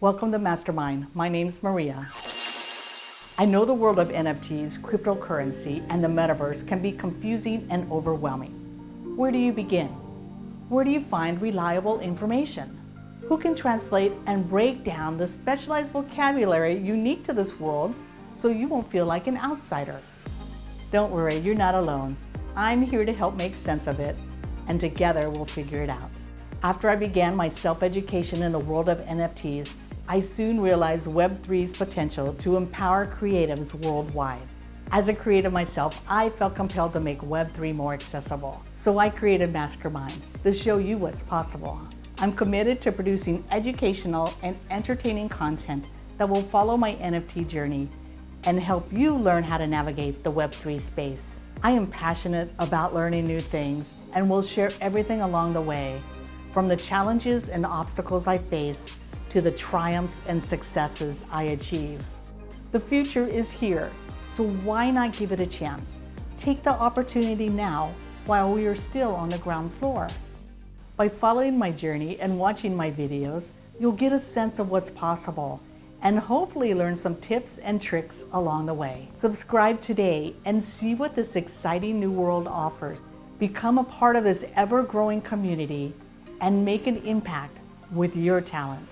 Welcome to Mastermind. My name's Maria. I know the world of NFTs, cryptocurrency, and the metaverse can be confusing and overwhelming. Where do you begin? Where do you find reliable information? Who can translate and break down the specialized vocabulary unique to this world so you won't feel like an outsider? Don't worry, you're not alone. I'm here to help make sense of it, and together we'll figure it out. After I began my self-education in the world of NFTs, I soon realized Web3's potential to empower creatives worldwide. As a creative myself, I felt compelled to make Web3 more accessible. So I created Mastermind to show you what's possible. I'm committed to producing educational and entertaining content that will follow my NFT journey and help you learn how to navigate the Web3 space. I am passionate about learning new things and will share everything along the way, from the challenges and obstacles I face to the triumphs and successes I achieve. The future is here, so why not give it a chance? Take the opportunity now while we are still on the ground floor. By following my journey and watching my videos, you'll get a sense of what's possible and hopefully learn some tips and tricks along the way. Subscribe today and see what this exciting new world offers. Become a part of this ever-growing community and make an impact with your talent.